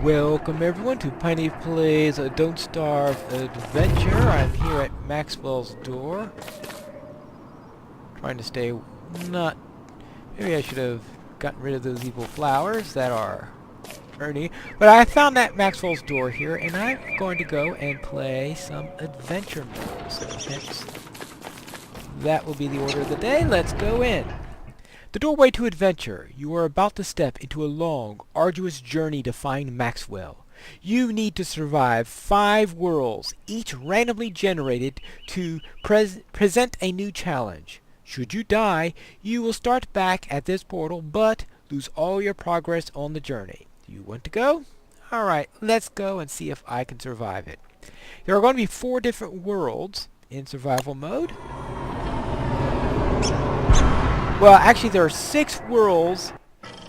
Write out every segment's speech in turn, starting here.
Welcome everyone to Pineleaf Plays a Don't Starve Adventure. I'm here at Maxwell's door. Trying to stay not... Maybe I should have gotten rid of those evil flowers that are Ernie. But I found that Maxwell's door here, and I'm going to go and play some adventure mode. So hence, that will be the order of the day. Let's go in. The doorway to adventure. You are about to step into a long, arduous journey to find Maxwell. You need to survive 5 worlds, each randomly generated to present a new challenge. Should you die, you will start back at this portal, but lose all your progress on the journey. Do you want to go? Alright, let's go and see if I can survive it. There are going to be 4 different worlds in survival mode. Well, actually, there are 6 worlds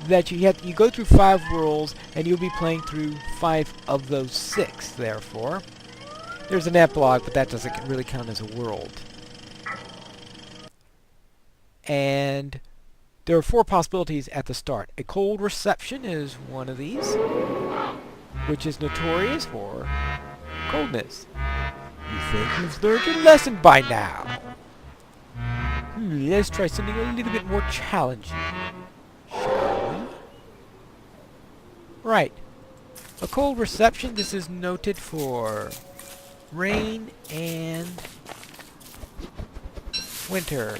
that you go through 5 worlds, and you'll be playing through 5 of those 6. Therefore, there's an epilogue, but that doesn't really count as a world. And there are 4 possibilities at the start. A cold reception is one of these, which is notorious for coldness. You think you've learned your lesson by now? Let's try something a little bit more challenging, shall we? Right. A cold reception, this is noted for rain and winter.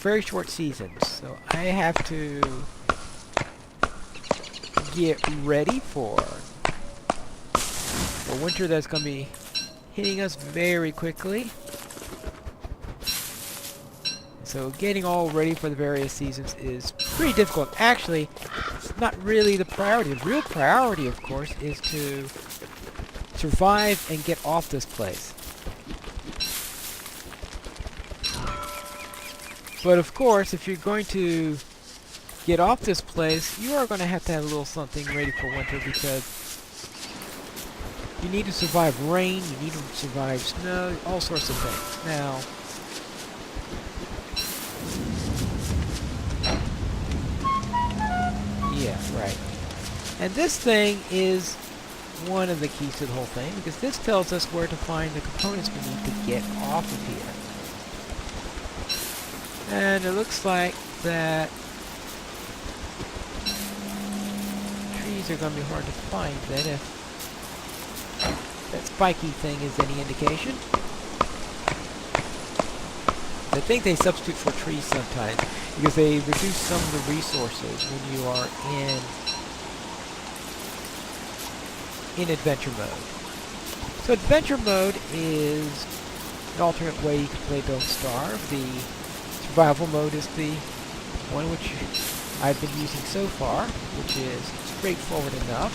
Very short seasons. So I have to get ready for a winter that's going to be hitting us very quickly. So getting all ready for the various seasons is pretty difficult. Actually, it's not really the priority. The real priority, of course, is to survive and get off this place. But of course, if you're going to get off this place, you are going to have a little something ready for winter, because you need to survive rain, you need to survive snow, all sorts of things. Now, yeah, right. And this thing is one of the keys to the whole thing, because this tells us where to find the components we need to get off of here. And it looks like that trees are going to be hard to find then, if that spiky thing is any indication. I think they substitute for trees sometimes, because they reduce some of the resources when you are in adventure mode. So adventure mode is an alternate way you can play Don't Starve. The survival mode is the one which I've been using so far, which is straightforward enough.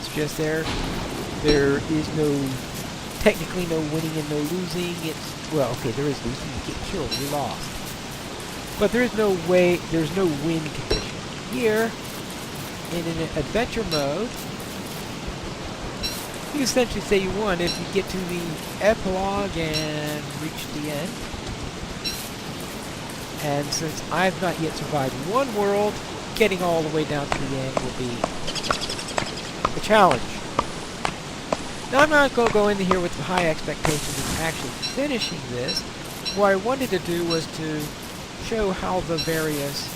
It's just there is technically no winning and no losing. Well, okay, there is losing. You get killed, you lost. But there's no win condition. Here, in an adventure mode, you can essentially say you won if you get to the epilogue and reach the end. And since I've not yet survived one world, getting all the way down to the end will be a challenge. Now, I'm not going to go into here with high expectations of actually finishing this. What I wanted to do was to show how the various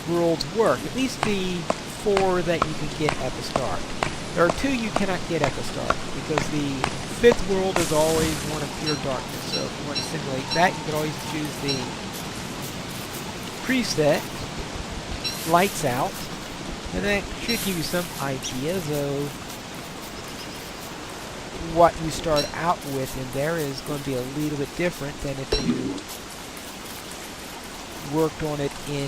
worlds work. At least the 4 that you can get at the start. There are 2 you cannot get at the start, because the 5th world is always one of pure darkness. So if you want to simulate that, you can always choose the preset, lights out, and that should give you some ideas of what you start out with, and there is going to be a little bit different than if you worked on it in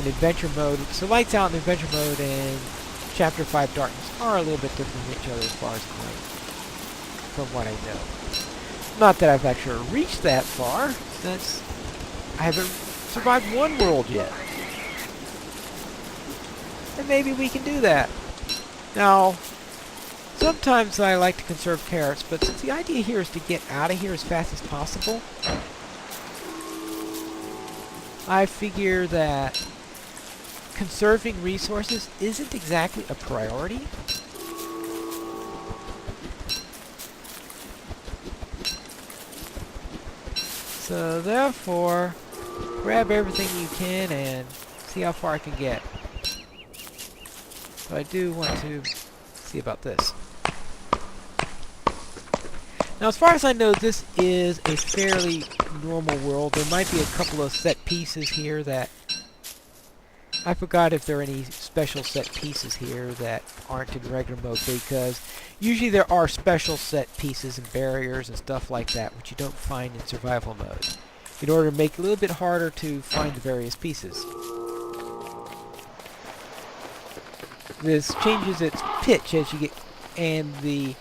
adventure mode. So lights out in adventure mode and Chapter 5 darkness are a little bit different from each other as far as going, from what I know. Not that I've actually reached that far, since I haven't survived one world yet. And maybe we can do that. Now, sometimes I like to conserve carrots, but since the idea here is to get out of here as fast as possible, I figure that conserving resources isn't exactly a priority. So therefore, grab everything you can and see how far I can get. But I do want to see about this. Now, as far as I know, this is a fairly normal world. There might be a couple of set pieces here that... I forgot if there are any special set pieces here that aren't in regular mode, because usually there are special set pieces and barriers and stuff like that, which you don't find in survival mode, in order to make it a little bit harder to find the various pieces. This changes its pitch as you get, and the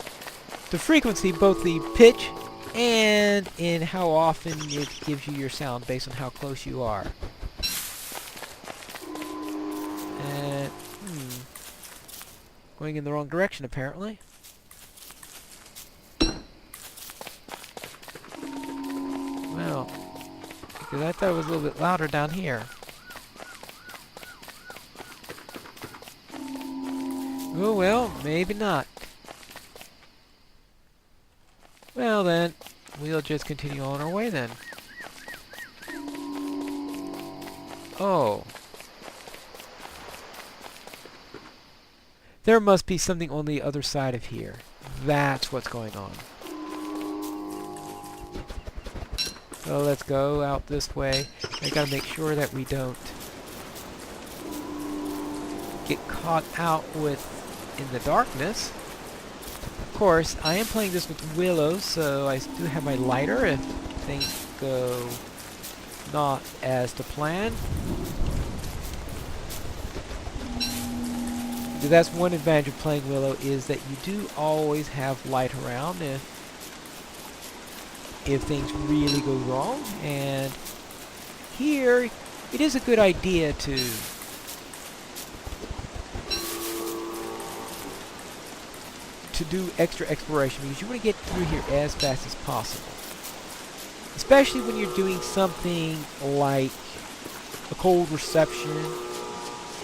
frequency, both the pitch and in how often it gives you your sound based on how close you are. And, going in the wrong direction apparently. Well, because I thought it was a little bit louder down here. Oh well, maybe not. Well then, we'll just continue on our way then. Oh. There must be something on the other side of here. That's what's going on. So let's go out this way. I gotta make sure that we don't get caught out with in the darkness. Of course, I am playing this with Willow, so I do have my lighter if things go not as to plan. So that's one advantage of playing Willow, is that you do always have light around if things really go wrong. And here, it is a good idea to do extra exploration, because you want to get through here as fast as possible. Especially when you're doing something like a cold reception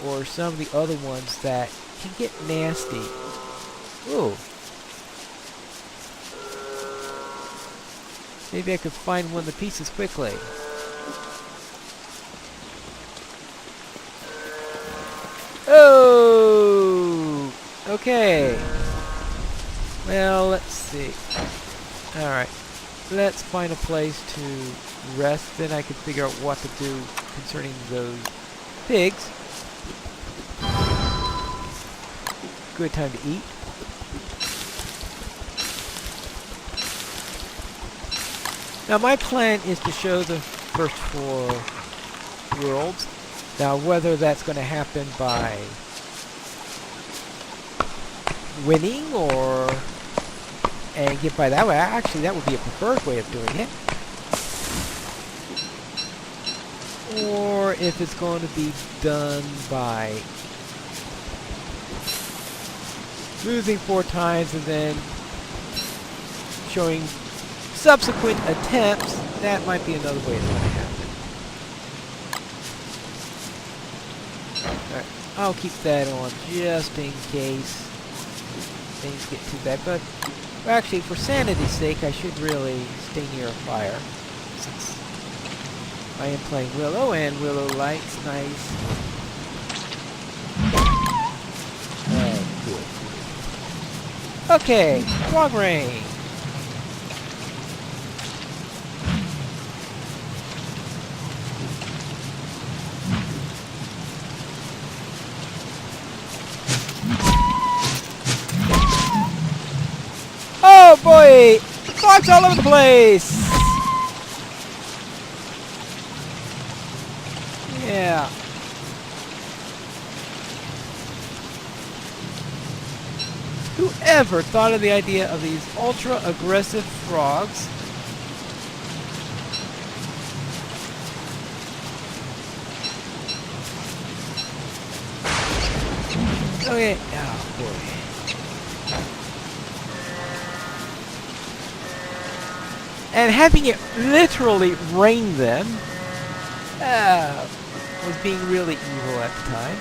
or some of the other ones that can get nasty. Ooh. Maybe I could find one of the pieces quickly. Oh! Okay. Well, let's see. Alright. Let's find a place to rest. Then I can figure out what to do concerning those pigs. Good time to eat. Now my plan is to show the first 4 worlds. Now whether that's going to happen by winning or and get by that way, actually that would be a preferred way of doing it. Or if it's going to be done by losing 4 times and then showing subsequent attempts, that might be another way it's going to happen. Alright, I'll keep that on just in case things get too bad, but actually for sanity's sake I should really stay near a fire, since I am playing Willow and Willow likes nice. Good. Okay, frog rain. Oh boy! Frogs all over the place! Yeah. Whoever thought of the idea of these ultra-aggressive frogs? Okay. Oh boy. And having it literally rain them. was being really evil at the time.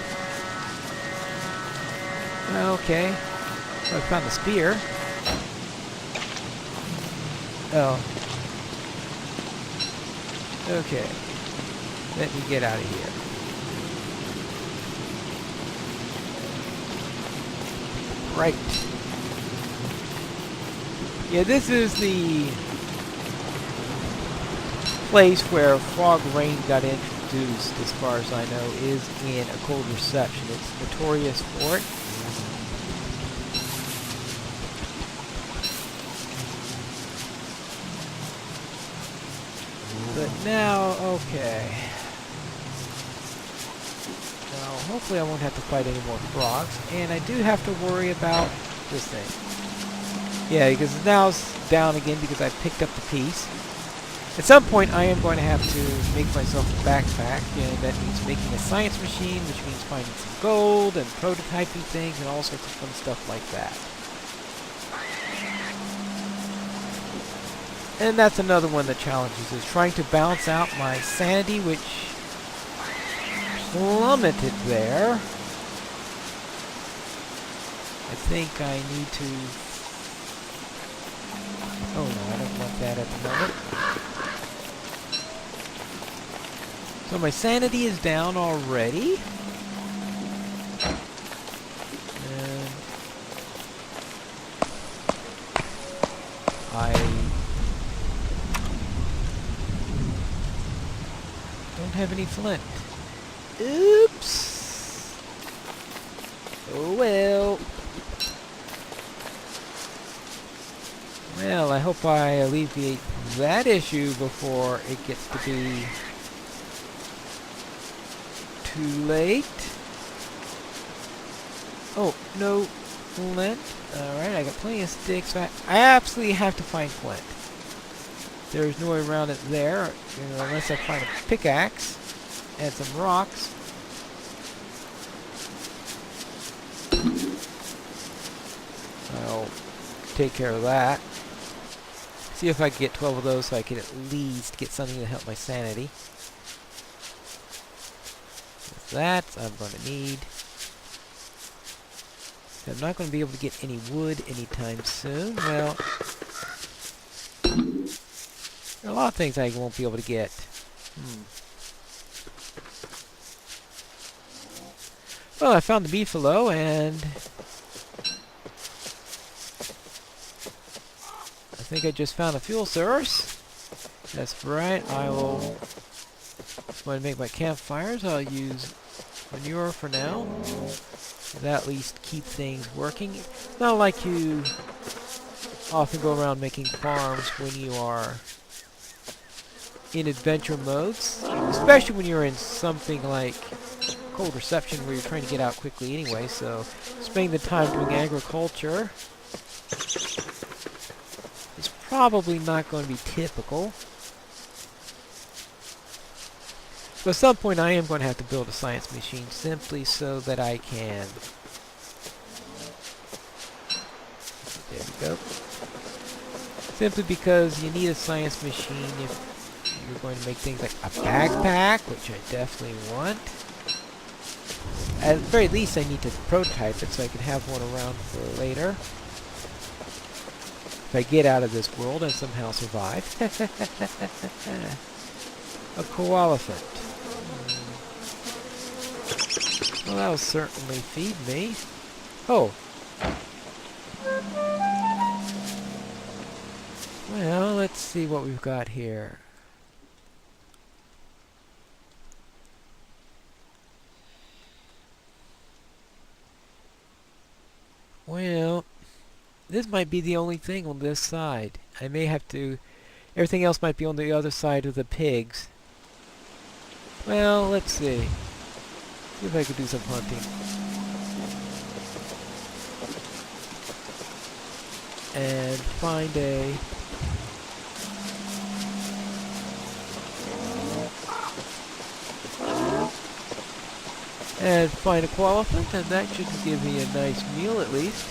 Okay. Oh, I found the spear. Oh. Okay. Let me get out of here. Right. Yeah, this is the place where frog rain got introduced, as far as I know, is in a cold reception. It's notorious for it. But now, okay. Now, hopefully I won't have to fight any more frogs. And I do have to worry about this thing. Yeah, because now it's down again because I picked up the piece. At some point, I am going to have to make myself a backpack, and that means making a science machine, which means finding some gold and prototyping things and all sorts of fun stuff like that. And that's another one of the challenges, is trying to balance out my sanity, which plummeted there. I think I need to... Oh no, I don't want that at the moment. So my sanity is down already. And I don't have any flint. Oops. Oh well. Well, I hope I alleviate that issue before it gets to be too late. Oh, no flint. Alright, I got plenty of sticks. I absolutely have to find flint. There's no way around it there, unless I find a pickaxe and some rocks. I'll take care of that. See if I can get 12 of those so I can at least get something to help my sanity. That I'm going to need. I'm not going to be able to get any wood anytime soon. Well, there are a lot of things I won't be able to get. Well, I found the beefalo, and I think I just found a fuel source. That's right. I will, when I make my campfires, I'll use manure for now. That at least keep things working. It's not like you often go around making farms when you are in adventure modes, especially when you're in something like cold reception where you're trying to get out quickly anyway, so spending the time doing agriculture is probably not going to be typical. So at some point I am going to have to build a science machine simply so that I can... There we go. Simply because you need a science machine if you're going to make things like a backpack, which I definitely want. At the very least I need to prototype it so I can have one around for later. If I get out of this world and somehow survive. A koala elephant. Well, that'll certainly feed me. Oh. Well, let's see what we've got here. Well, this might be the only thing on this side. I may have to... Everything else might be on the other side of the pigs. Well, let's see. See if I could do some hunting. And find a... And find a koala elephant, and that should give me a nice meal at least.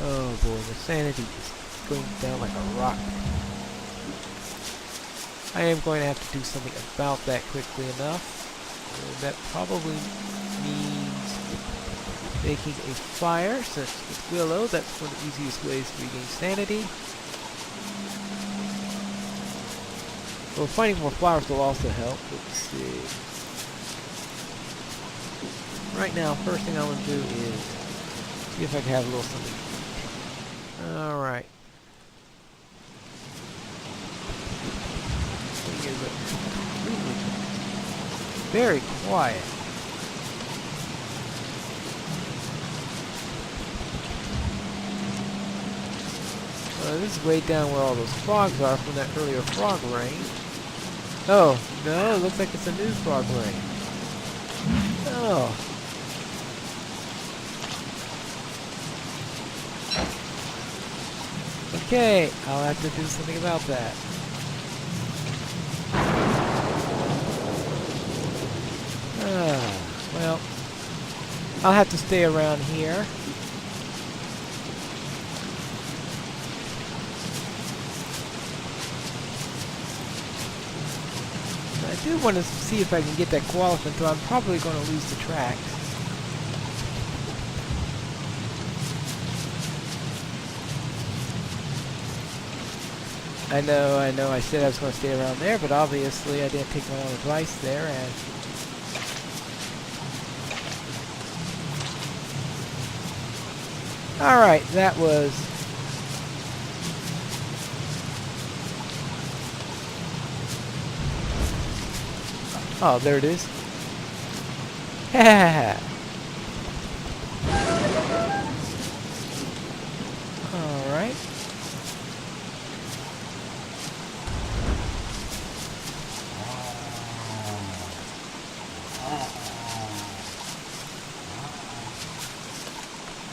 Oh boy, the sanity is going down like a rock. I am going to have to do something about that quickly enough. That probably means making a fire, since with Willow, that's one of the easiest ways to regain sanity. Well, finding more flowers will also help. Let's see. Right now, first thing I want to do is see if I can have a little something. Alright. Very quiet. This is way down where all those frogs are from that earlier frog rain. Oh, no, it looks like it's a new frog rain. Oh. Okay, I'll have to do something about that. Well, I'll have to stay around here. I do want to see if I can get that koala, so I'm probably going to lose the track. I know, I said I was going to stay around there, but obviously I didn't take my own advice there, and... Alright, that was... Oh, there it is. Ha! Alright.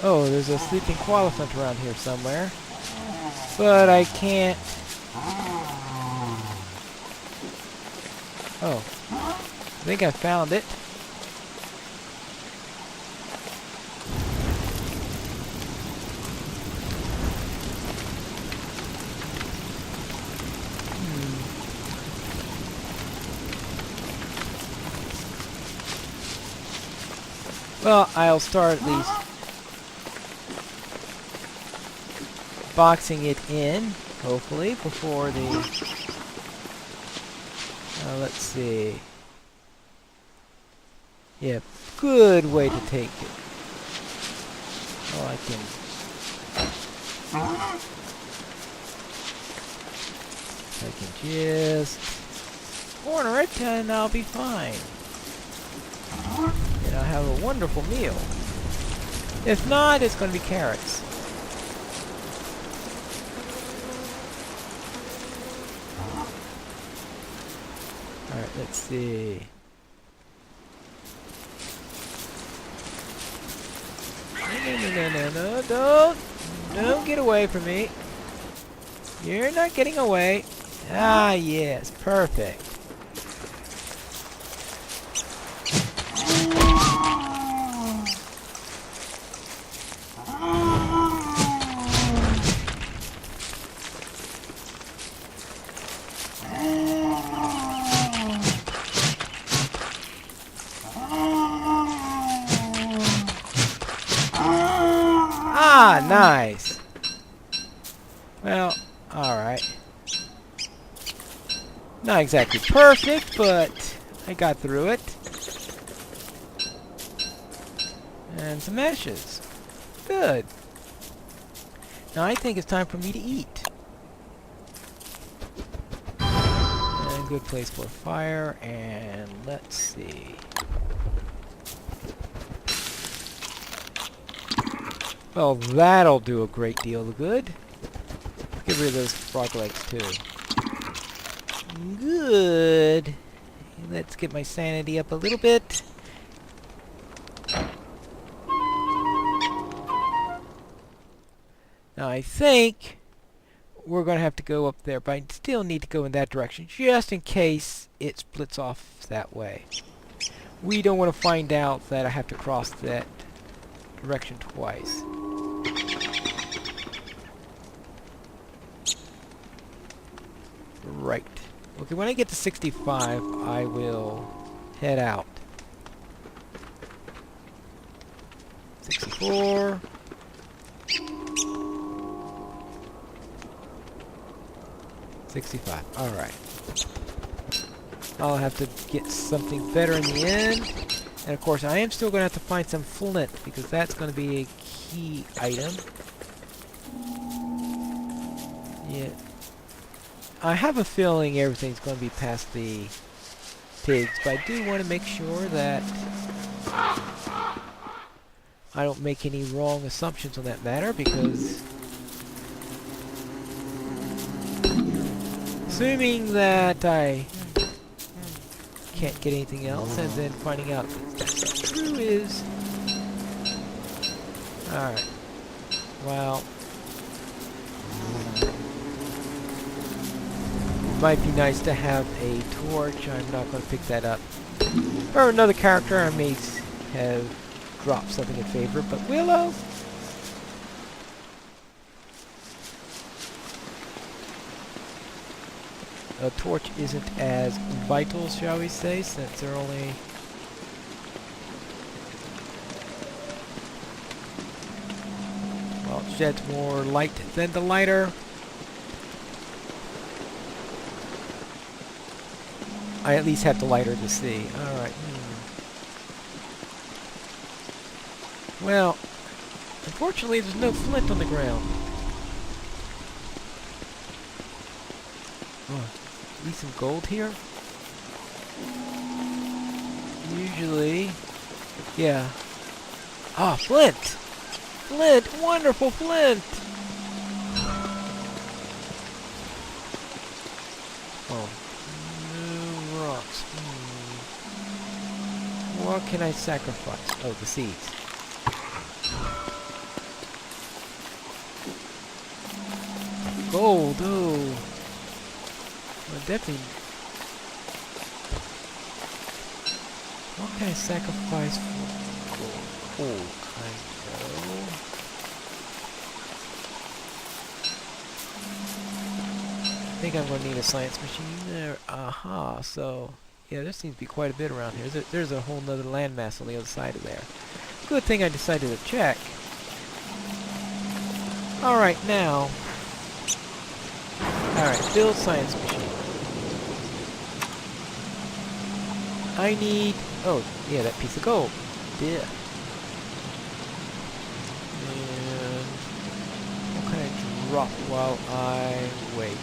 Oh, there's a sleeping koala around here somewhere. But I can't... Oh. I think I found it. Well, I'll start at least boxing it in, hopefully, before the... let's see. Yeah, good way to take it. Oh, I can... just corner it and I'll be fine. And I'll have a wonderful meal. If not, it's going to be carrots. Alright, let's see. No, don't get away from me. You're not getting away. Ah, yes, perfect. Ah, nice. Well, alright. Not exactly perfect, but I got through it. And some ashes. Good. Now I think it's time for me to eat. And good place for a fire, and let's see. Well, that'll do a great deal of good. Get rid of those frog legs, too. Good. Let's get my sanity up a little bit. Now, I think we're going to have to go up there, but I still need to go in that direction, just in case it splits off that way. We don't want to find out that I have to cross that direction twice. Right. Okay, when I get to 65, I will head out. 64. 65. Alright. I'll have to get something better in the end. And of course, I am still going to have to find some flint, because that's going to be a key item. Yeah. I have a feeling everything's going to be past the pigs, but I do want to make sure that I don't make any wrong assumptions on that matter, because assuming that I can't get anything else, and then finding out that that's not true is... Alright. Well... It might be nice to have a torch. I'm not going to pick that up. Or another character I may have dropped something in favor, but Willow? A torch isn't as vital, shall we say, since they're only... Well, it sheds more light than the lighter. I at least have the lighter to see. Alright. Well, unfortunately there's no flint on the ground. Oh, at least some gold here? Usually... Yeah. Ah, flint! Flint! Wonderful flint! Oh. No rocks. What can I sacrifice? Oh, the seeds. Gold, oh. Well, definitely. What can I sacrifice for gold? Coal, kind of. I think I'm going to need a science machine there. Aha, so yeah, there seems to be quite a bit around here. There's a whole nother landmass on the other side of there. Good thing I decided to check. Alright, now. Alright, build science machine. I need... Oh, yeah, that piece of gold. Yeah. And... what can I drop while I wait?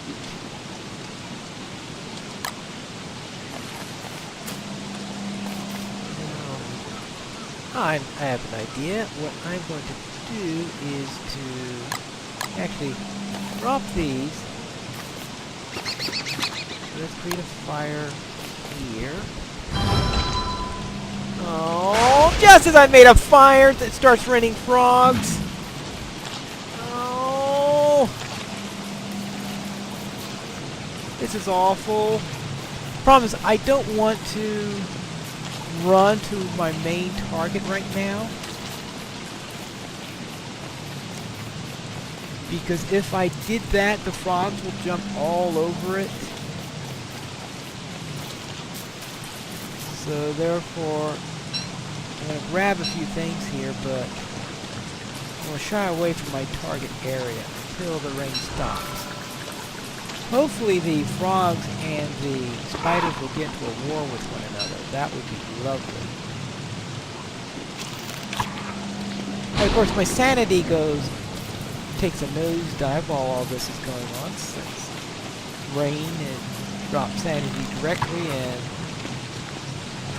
I have an idea. What I'm going to do is to actually drop these. So let's create a fire here. Oh, just as I made a fire that starts raining frogs. Oh. This is awful. Problem is, I don't want to run to my main target right now, because if I did that, the frogs will jump all over it. So therefore, I'm going to grab a few things here, but I'm going to shy away from my target area until the rain stops. Hopefully the frogs and the spiders will get into a war with one another. That would be lovely. And of course my sanity takes a nosedive while all this is going on, since rain and drop sanity directly, and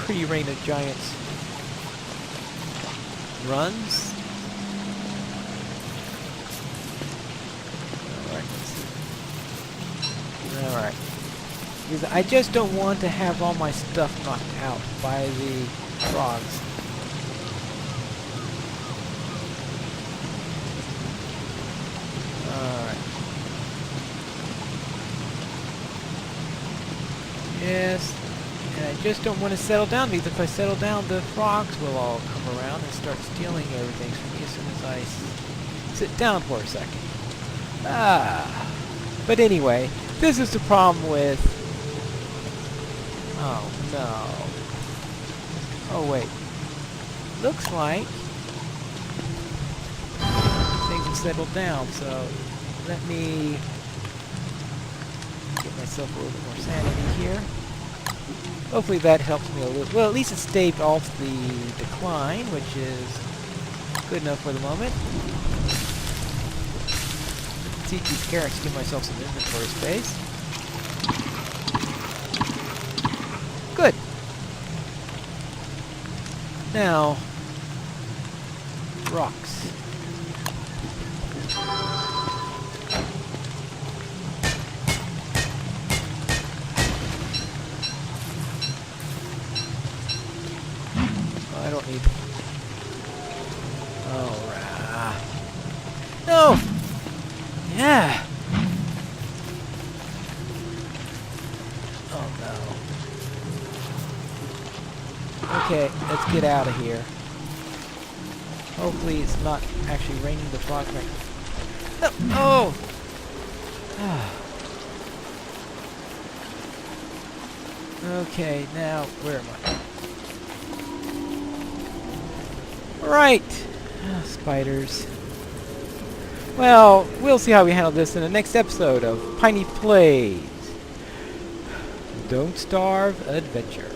pre-rain of giants runs. Alright. Because I just don't want to have all my stuff knocked out by the frogs. Alright. Yes. And I just don't want to settle down, because if I settle down, the frogs will all come around and start stealing everything from me as soon as I sit down for a second. But anyway, this is the problem with Oh, no. Oh, wait. Looks like things have settled down, so let me get myself a little bit more sanity here. Hopefully that helps me a little. Well, at least it staved off the decline, which is good enough for the moment. Let's eat these carrots to give myself some inventory space. Good. Now, rocks. I don't need... Oh, no! Yeah! Oh, no. Okay, let's get out of here. Hopefully it's not actually raining the fog right now. No! Oh! Okay, now, where am I? Right! Spiders. Well, we'll see how we handle this in the next episode of Piney Plays. Don't Starve Adventure.